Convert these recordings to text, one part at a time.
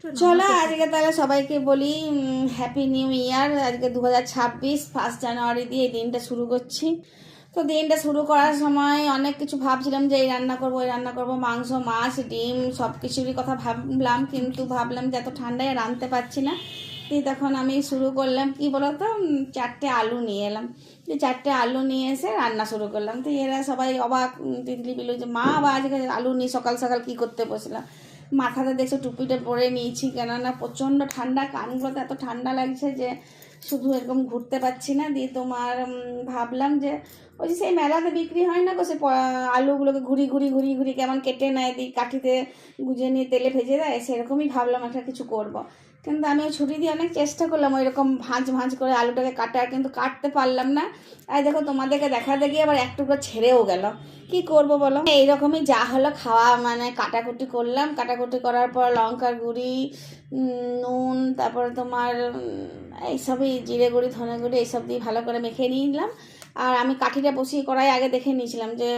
চলো আজকে তাহলে সবাইকে বলি হ্যাপি নিউ ইয়ার। আজকে 2026 1 জানুয়ারি দিয়ে এই দিনটা শুরু করছি। তো দিনটা শুরু করার সময় অনেক কিছু ভাবছিলাম যে এই রান্না করবো ওই রান্না করবো, মাংস মাছ ডিম সব কিছুরই কথা ভাবলাম, কিন্তু ভাবলাম যে এত ঠান্ডায় রাঁধতে পারছি না। দিয়ে তখন আমি শুরু করলাম কি বলতো, 4টে আলু নিয়ে এলাম। যে 4টে আলু নিয়ে এসে রান্না শুরু করলাম। তো এরা সবাই অবাক, তিতলি বিলু যে মা আবার আজকে আলু নিয়ে সকাল সকাল কী করতে বসলাম। মাথাতে দেখছো টুপিটা পরে নিয়েছি, কেননা প্রচণ্ড ঠান্ডা, কানগুলোতে এত ঠান্ডা লাগছে যে শুধু এরকম ঘুরতে পারছি না। দিয়ে তোমার ভাবলাম যে ওই যে সেই মেলাতে বিক্রি হয় না গো, সে আলুগুলোকে ঘুরি ঘুরি ঘুরি ঘুরি কেমন কেটে নেয়, দিই কাঠিতে গুজে নিয়ে তেলে ভেজে দেয়, সেরকমই ভাবলাম একটা কিছু করব। কিন্তু আমি ওই ছুরি দিয়ে অনেক চেষ্টা করলাম ওই রকম ভাঁজ ভাঁজ করে আলুটাকে কাটার, কিন্তু কাটতে পারলাম না। আর দেখো তোমাদেরকে দেখাতে গিয়ে আবার এক টুকরো ছেড়েও গেল। কি করব বলো, এইরকমই যা হলো খাওয়া, মানে কাটাকুটি করলাম। কাটাকুটি করার পর লঙ্কার গুঁড়ি, নুন, তারপরে তোমার এইসবই জিরে গুঁড়ি ধনে গুঁড়ি এইসব দিয়ে ভালো করে মেখে নিলাম। আর আমি কাঠিটা বসিয়ে কড়াই আগে দেখে নিয়েছিলাম যে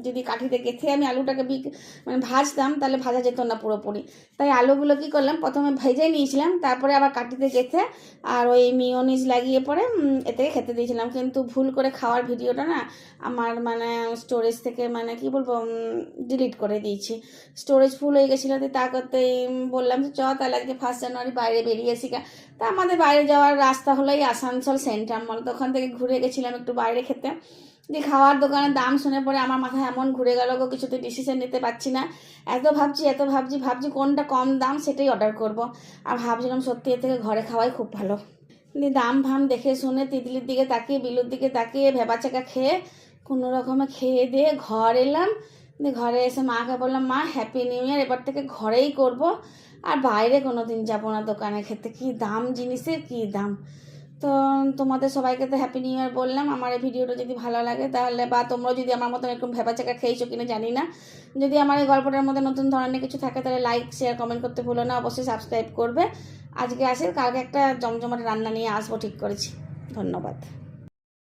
যদি কাঠিতে গেঁথে আমি আলুটাকে মানে ভাজতাম তাহলে ভাজা যেত না পুরোপুরি। তাই আলুগুলো কী করলাম, প্রথমে ভেজে নিয়েছিলাম, তারপরে আবার কাঠিতে গেঁথে আর ওই মিওনিজ লাগিয়ে পরে এতে খেতে দিয়েছিলাম। কিন্তু ভুল করে খাওয়ার ভিডিওটা না আমার মানে স্টোরেজ থেকে মানে কি বলবো ডিলিট করে দিয়েছি। স্টোরেজ ফুল হয়ে গেছিলো। তা করতেই বললাম যে তাহলে আজকে 1 জানুয়ারি বাইরে বেরিয়ে আসি। তা আমাদের বাইরে যাওয়ার রাস্তা হলো এই আসানসোল সেন্ট্রাল মল। তো ওখান থেকে ঘুরে গেছিলাম একটু বাইরে খেতে। যে খাওয়ার দোকানের দাম শুনে পরে আমার মাথায় এমন ঘুরে গেল গো, কিছুতে ডিসিশন নিতে পারছি না। এত ভাবছি কোনটা কম দাম সেটাই অর্ডার করব। আর ভাবছিলাম সত্যি এর থেকে ঘরে খাওয়াই খুব ভালো। দিয়ে দাম ফাম দেখে শুনে তিতলির দিকে তাকিয়ে বিলুর দিকে তাকিয়ে ভেবাচাকা খেয়ে কোনো রকমে খেয়ে দিয়ে ঘর এলাম। দিয়ে ঘরে এসে মাকে বললাম, মা হ্যাপি নিউ ইয়ার, এবার থেকে ঘরেই করব, আর বাইরে কোনো দিন যাবো না দোকানে খেতে। কী দাম জিনিসের, কী দাম। তো তোমাদের সবাইকে তো হ্যাপি নিউ ইয়ার বললাম। আমার এই ভিডিওটা যদি ভালো লাগে তাহলে, বা তোমরাও যদি আমার মতন এরকম ভেবাচাকা খেয়েছো কিনা জানি না, যদি আমার এই গল্পটার মধ্যে নতুন ধরনের কিছু থাকে তাহলে লাইক শেয়ার কমেন্ট করতে ভুলো না, অবশ্যই সাবস্ক্রাইব করবে। আজকে আসে, কালকে একটা জমজমাট রান্না নিয়ে আসবো ঠিক করেছি। ধন্যবাদ।